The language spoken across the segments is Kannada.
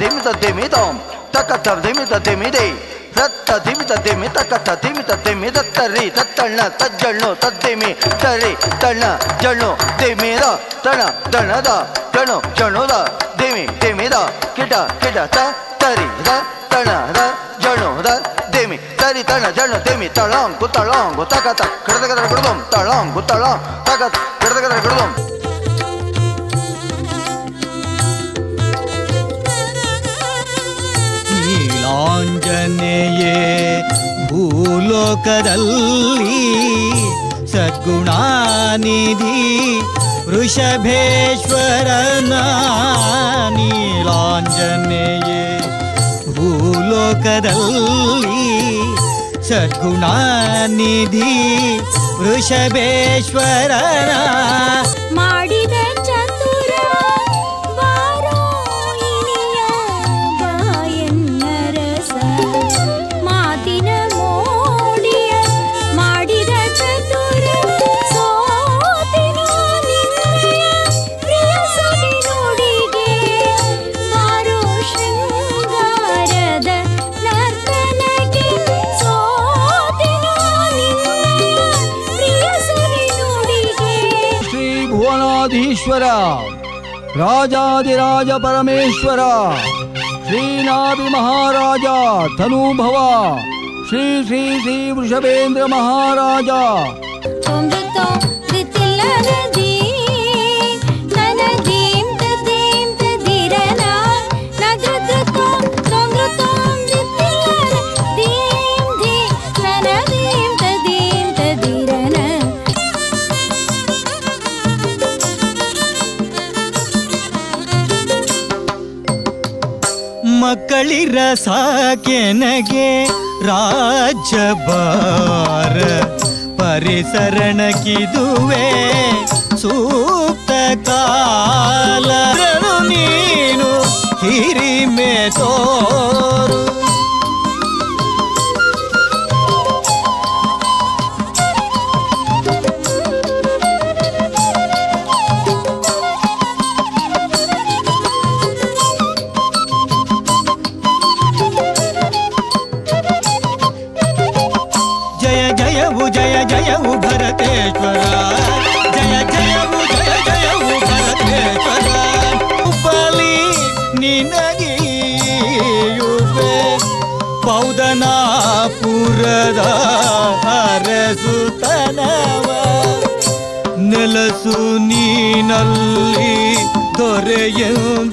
ಧಿಮಿತ ಧಿಮಿತಂ ತಕತ ಧಿಮಿತ ಧಿಮಿದೆ ರತ್ತ ಧಿಮಿತ ಧಿಮಿ ತಕತ ಧಿಮಿತ ಧಿಮಿ ತತ್ತರಿ ತತ್ತಣ್ಣ ತಜ್ಜಣ್ಣು ತದ್ದಿಮಿ ತರಿ ತಣ್ಣ ಜಣ್ಣು ದಿಮಿದ ತಣ ದಣದ ಜಣು ಜಣುದ ದಿಮಿ ದಿಮಿದ ಕಿಟ ಕಿಟ ತರಿ ದ ತಣದ ಜಣುದ ದಿಮಿ ತರಿ ತಣ ಜಣ್ಣು ದಿಮಿ ತಳಂಗು ತಕತ ಕಡದಗದ ಕುಡುದಂ ತಳಂಗು ತಳ ತಕತ ಕಡದಗದ ಕುಡುದಂ ನೀಲಾಂಜನೇಯೇ ಭೂಲೋಕದಲ್ಲಿ ಸದ್ಗುಣಾನಿಧಿ ವೃಷಭೇಶ್ವರನ ನೀಲಾಂಜನೇಯೇ ಭೂಲೋಕದಲ್ಲಿ ಸದ್ಗುಣಾನಿಧಿ ವೃಷಭೇಶ್ವರನ ಮಾಡಿದ ಚತುರ ವಾರೋಹಿಣಿಯ ಬಾಯನ್ನರಸ ಮಾತಿನ ಮೋಡಿಯ ಮಾಡಿದ ಚತುರ ಸೋತಿನ ನಿನ್ನಯ ಪ್ರಿಯ ಸೊಡಿ ನುಡಿಗೆ ಬಾರೋ ಶೃಂಗಾರದ ನರ್ತನಕ್ಕೆ ಸೋತಿನ ನಿನ್ನಯ ಪ್ರಿಯ ಸೊಡಿ ನುಡಿಗೆ ಶ್ರೀ ಭುವನಾಧೀಶ್ವರ ರಾಜಾದಿರಾಜ ಪರಮೇಶ್ವರ ಶ್ರೀನಾಭಿ ಮಹಾರಾಜ ತನೂಭವ ಶ್ರೀ ಶ್ರೀ ಶ್ರೀ ವೃಷಭೇಂದ್ರ ಮಹಾರಾಜ ಮಕ್ಕಳಿರ ಸಾಕೆನಗೆ ರಾಜ್ಯಭಾರ ಪರಿಸರಣಕ್ಕಿದುವೆ ಸೂಕ್ತ ಕಾಲ ನೀನು ಹಿರಿಮೆ ತೋರು ಜಯವು ಭರತೇಶ್ವರ ಜಯ ಜಯವು ಜಯ ಜಯವು ಭರತೇಶ್ವರ ಬಲಿ ನಿನಗಿಯುವೆ ಪೌದನಾಪುರದ ಅರಸುತನವ ನೆಲಸು ನೀನಲ್ಲಿ ದೊರೆಯುಂದೆನಿಸುತ್ತ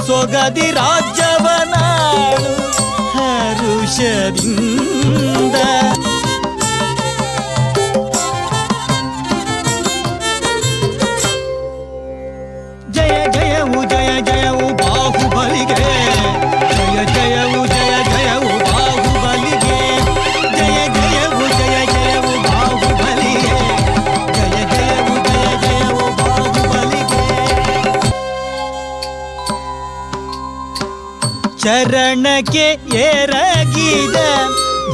ಸೊಗದಿ ರಾಜ್ಯವನಾಳು ಹರುಷದಿಂದ ಜಯ ಜಯವು ಜಯ ಜಯವು ಬಾಹುಬಲಿಗೆ ಜಯ ಜಯವು ಜಯ ಜಯವು ಬಾಹುಬಲಿಗೆ ಜಯ ಜಯವು ಜಯ ಜಯವು ಬಾಹುಬಲಿಗೆ ಜಯ ಜಯವು ಜಯ ಜಯವು ಬಾಹುಬಲಿಗೆ ಚರಣಕ್ಕೆ ಎರಗಿದ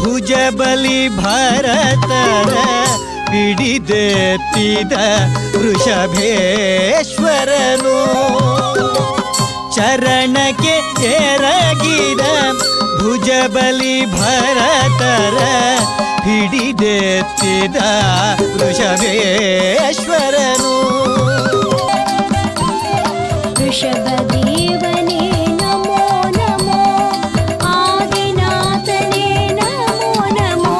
ಭುಜಬಲಿ ಭರತರ ಹಿಡಿದೆತ್ತಿದ ವೃಷಭೇಶ್ವರನು ಚರಣಕ್ಕೆ ಎರಗಿದ ಭುಜಬಲಿ ಭರತರ ಹಿಡಿದೆತ್ತಿದ ವೃಷಭೇಶ್ವರನು ವೃಷಭದೇವನೇ ನಮೋ ನಮೋ ಆದಿನಾಥನೇ ನಮೋ ನಮೋ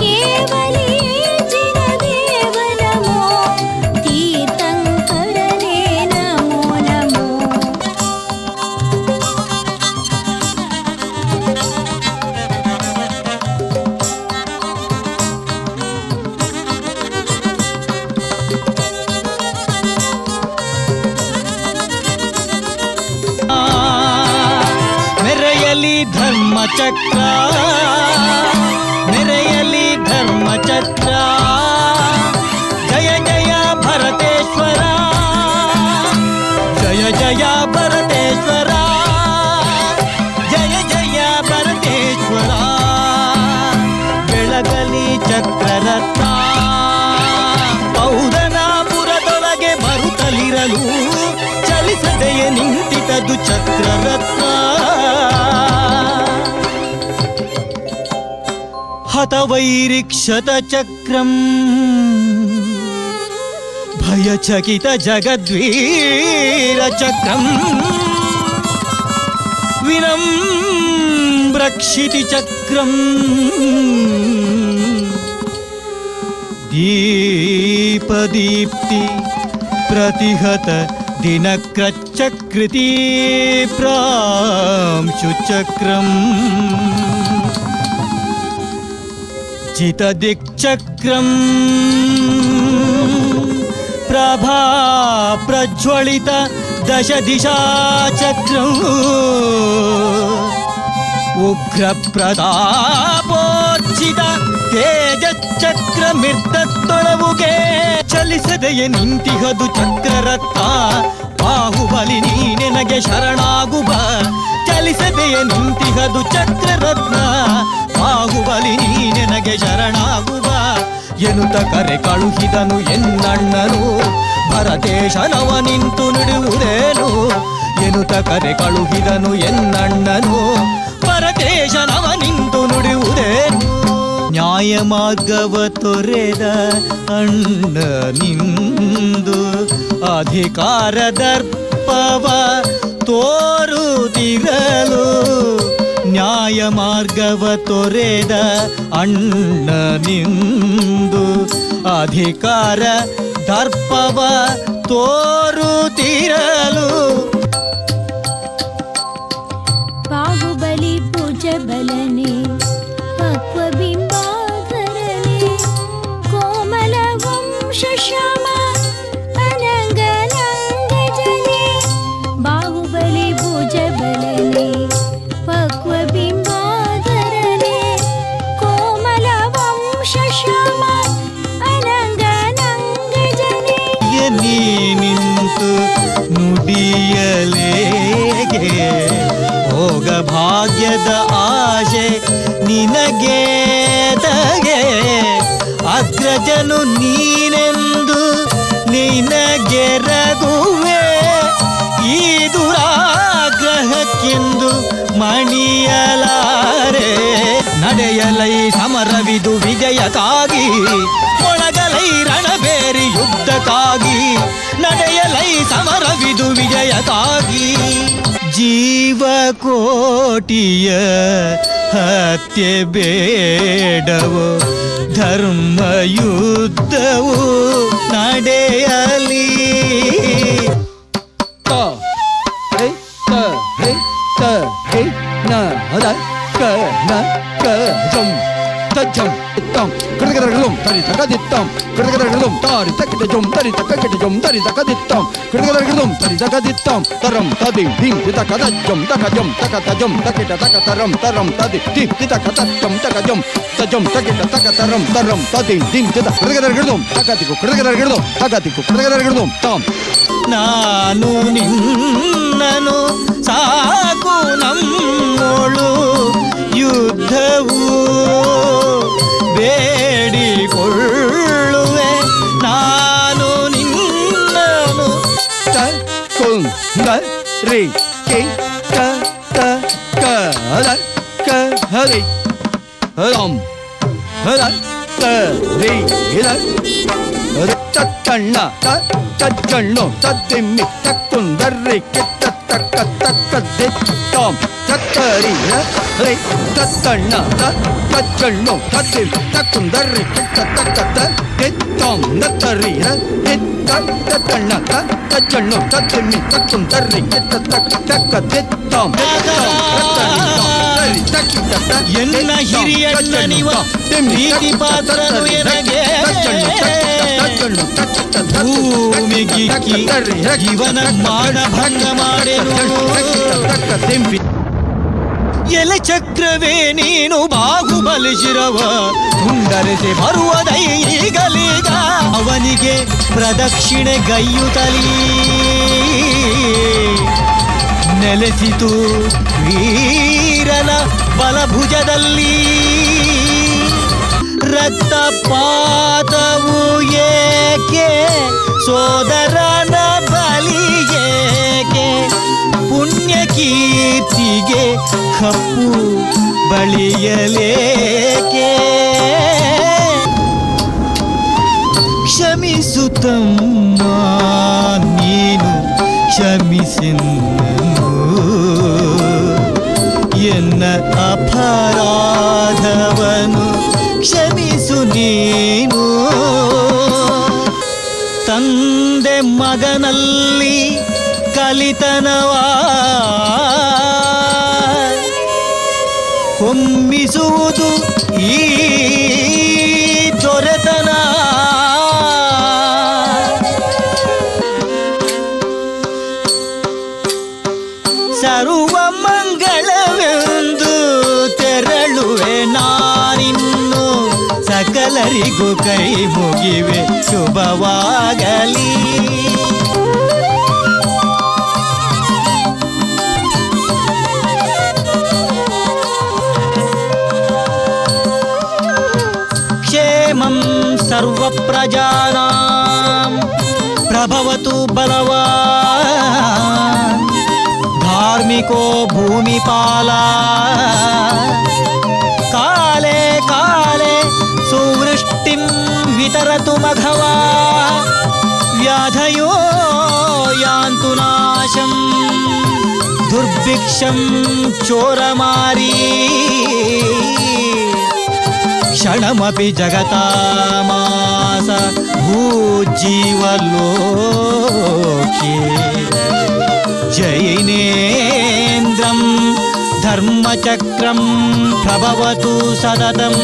ಕೇವಲೇಚಿನ ದೇವ ನಮೋ ತೀರ್ಥಂಕರನೇ ನಮೋ ನಮೋ ಮೆರೆಯಲಿ ಧರ್ಮಚಕ್ರ ಮೆರೆಯಲಿ ಧರ್ಮಚಕ್ರ ಜಯ ಜಯ ಭರತೇಶ್ವರ ಜಯ ಜಯ ಭರತೇಶ್ವರ ಜಯ ಜಯ ಭರತೇಶ್ವರ ಬೆಳಗಲಿ ಚಕ್ರರತ್ನ ಪೌದನಾಪುರದೊಳಗೆ ಬರುತ್ತಲಿರಲು ಚಲಿಸದೆಯೇ ನಿಂತಿತದು ಚಕ್ರರತ್ನ. ಹತವೈರಿಕ್ಷತ ಚಕ್ರಂ ಭಯಚಕಿತ ಜಗದ್ವೀರ ಚಕ್ರಂ ವಿನಮ್ರಕ್ಷಿತಿ ಚಕ್ರಂ ದೀಪದೀಪ್ತಿ ಪ್ರತಿಹತ ದಿನಕ್ರಚಕೃತಿ ಪ್ರಾಂಶುಚಕ್ರಂ ಚಿತದಿಕ್ಚಕ್ರಂ ಪ್ರಭಾ ಪ್ರಜ್ವಲಿತ ದಶ ದಿಶಾ ಚಕ್ರಂ ಉಗ್ರ ಪ್ರತಾಪೋಚಿತ ತೇಜಚಕ್ರ ಮಿರ್ತೊಳವುಗೆ ಚಲಿಸದೆಯೇ ನಿಂತಿಹದು ಚಕ್ರರತ್ನ. ಬಾಹುಬಲಿ ನೀನೆನಗೆ ಶರಣಾಗುವ ಚಲಿಸದೆಯೇ ನಿಂತಿಹದು ಚಕ್ರರತ್ನ. ಬಾಹುಬಲಿ ನೀನೆನಗೆ ಶರಣಾಗುವ ಎನ್ನುತ್ತ ಕರೆ ಕಳುಹಿದನು ಎನ್ನಣ್ಣನು ಭರತೇಶನವ ನಿಂತು ನುಡಿಯುವುದೇನು. ಎನ್ನುತ್ತ ಕರೆ ಕಳುಹಿದನು ಎನ್ನಣ್ಣನು ಭರತೇಶನವ ನಿಂತು ನುಡಿಯುವುದೇನು. ನ್ಯಾಯ ಮಾರ್ಗವ ತೊರೆದ ಅಣ್ಣ ನಿಂದು ಅಧಿಕಾರ ದರ್ಪವ ತೋರುತ್ತಿರಲು. ನ್ಯಾಯ ಮಾರ್ಗವ ತೊರೆದ ಅಣ್ಣ ನಿಂದು ಅಧಿಕಾರ ದರ್ಪವ ತೋರುತ್ತಿರಲು. ಬಾಹುಬಲಿ ಭುಜಬಲನೆ ಪಕ್ವಬಿಂಬಾಧರನೆ ಕೋಮಲ ವಂಶ ಶ್ಯಾಮ ಅನಂಗನಂಗಜನೆ. ಬಾಹುಬಲಿ ಭುಜಬಲನೆ ಪಕ್ವಬಿಂಬಾಧರನೆ ಕೋಮಲ ವಂಶ ಶ್ಯಾಮ ಅನಂಗನಂಗಜನೆ. ನೀ ನಿಂತು ನುಡಿಯಲೇಗೆ ಹೋಗ ಭಾಗ್ಯದ ಆಶೆ ನಿನಗೆ ತಗೆ. ಅಗ್ರಜನು ನೀನೆಂದು ನಿನಗೆ ರಘುವೆ ಈ ದುರಾಗ್ರಹಕ್ಕೆಂದು ಮಣಿಯಲಾರೆ. ನಡೆಯಲೈ ಸಮರವಿದು ವಿಜಯಕ್ಕಾಗಿ ಮೊಳಗಲೈ ರಣಬೇರಿ ಯುದ್ಧಕ್ಕಾಗಿ. ನಡೆಯಲೈ ಸಮರವಿದು ವಿಜಯಕ್ಕಾಗಿ ಜೀವಕೋಟಿಯ ಹತ್ಯೆ ಬೇಡವೋ ಧರ್ಮ ಯುದ್ಧವು ನಡೆಯಲಿ. ಕೃತಕದಗಳಂ ತರಿ ತಗದಿತ್ತಂ ಕೃತಕದಗಳಂ ತಾರಿ ತಕಿಟಜಂ ತರಿ ತಕಕಿಟಜಂ ತರಿ ತಗದಿತ್ತಂ ಕೃತಕದಗಳಂ ತರಿ ತಗದಿತ್ತಂ ತರಂ ತದಿ ಧಿಂ ತಿತಕದಜಂ ತಕಜಂ ತಕತಜಂ ತಕಿಟ ತಕತರಂ ತರಂ ತದಿ ಧಿಂ ತಿತಕತಜಂ ತಕಜಂ ತಜಂ ತಕಿಟ ತಕತರಂ ತರಂ ತದಿ ಧಿಂ ತಿತ ಕೃತಕದಗಳಂ ತಕತಿಕು ಕೃತಕದಗಳಂ ತಕತಿಕು ಕೃತಕದಗಳಂ ತಾಂ. ನಾನು ನಿನ್ನನು ಸಾಕು ನಮ್ಮೋಳು ಯುದ್ಧವು ಬೇಡಿಕೊಳ್ಳುವೆ. ನಾನು ನಿನ್ನನು ರೀ ಕೇ ಕ ತ ಕ ರ ಕ ಹರಿ ಹರಂ ಹರ ತ ರೀ ಹಿರ ತಕ್ಕಣ್ಣ ತಜ್ಜಣ್ಣು ತದ್ದಿಮ್ಮಿ ತಕ್ಕುಂದರ್ರಿ ಕಿತ್ತ ತಕ್ಕ ತಕ್ಕ ದಿತ್ತಾಂ ತಕ್ಕರಿ ರೇ ತತ್ತಣ್ಣ ತಜ್ಜಣ್ಣು ತದ್ದಿಮ್ ತಕ್ಕುಂದರ್ರಿ ಕಿತ್ತ ತಕ್ಕ ದಿತ್ತಾಂ ನತ್ತರಿ ತತ್ತಣ್ಣ ತಜ್ಜಣ್ಣು ತದ್ದಿಮ್ಮಿ ತಕ್ಕುಂದರ್ರಿ ಕಿತ್ತ ತಕ್ಕ ತಕ್ಕ ದಿತ್ತಾಂ ಎನ್ನ ಹಿರಿಯಣ್ಣನಿವ ಪ್ರೀತಿ ಪಾತ್ರನು ಎನಗೆ ಭೂಮಿಗಿಕ್ಕಿ ಜೀವನ ಮಾನಭಂಗ ಮಾಡೆನು. ಎಲೆ ಚಕ್ರವೇ ನೀನು ಬಾಹುಬಲಿ ಶಿರವ ತುಂಡರೆಸಿ ಬರುವುದೈ ಈಗಲೀಗ. ಅವನಿಗೆ ಪ್ರದಕ್ಷಿಣೆ ಗೈಯುತ್ತಲೀ ನೆಲೆಸಿತು ವೀರನ ಬಲಭುಜದಲ್ಲಿ. ರಕ್ತಪಾತವು ಏಕೆ ಸೋದರನ ಬಲಿಗೆ ಕಪ್ಪು ಬಳಿಯಲೇಕೆ ಕ್ಷಮಿಸುತ್ತಮ್ಮ ನೀನು ಕ್ಷಮಿಸಿನ್ನು ಎನ್ನ ಅಪರಾಧವನು ಕ್ಷಮಿಸು ನೀನು ತಂದೆ ಮಗನಲ್ಲಿ ಕಲಿತನವಾ ಹೊಮ್ಮಿಸುವುದು ಈ ದೊರೆತನ ಸರ್ವ ಮಂಗಳವೆಂದು ತೆರಳುವೆ ನಾನಿನ್ನು ಸಕಲರಿಗೂ ಕೈ ಮುಗಿವೆ ಶುಭವಾಗಲಿ ಕ್ಷೇಮಂ ಸರ್ವ ಪ್ರಜಾನಾಂ ಪ್ರಭವತು ಬಲವಾನ್ ಧಾರ್ಮಿಕೋ ಭೂಮಿಪಾಲ ಕಾಲೇ ಕಾಲೇ ಸುವೃಷ್ಟಿಂ ವಿತರತು ಮಘವಾ ವ್ಯಾಧಯೋ ಯಾಂತು ನಾಶಂ ದುರ್ಭಿಕ್ಷಂ ಚೋರಮಾರೀ ಕ್ಷಣಮಪಿ ಜಗತಾಮಾಸ ಭೂಜೀವಲೋಕೆ ಜೈನೇಂದ್ರಂ ಧರ್ಮಚಕ್ರಂ ಪ್ರಭವತು ಸತತಂ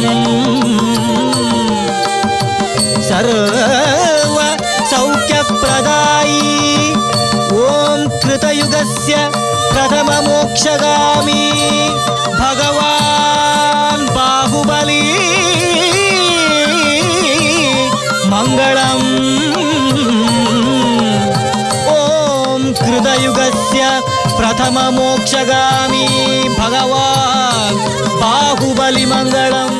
ಸರ್ವ ಸೌಖ್ಯಪ್ರದಾಯಿ ಓಂ ಕೃತಯುಗಸ್ಯ ಪ್ರಥಮ ಮೋಕ್ಷಗಾಮಿ ಭಗವಾನ್ ಬಾಹುಬಲಿ ಮಂಗಳಂ ಓಂ ಕೃತಯುಗಸ್ಯ ಪ್ರಥಮ ಮೋಕ್ಷಗಾಮಿ ಭಗವಾನ್ ಬಾಹುಬಲಿ ಮಂಗಳಂ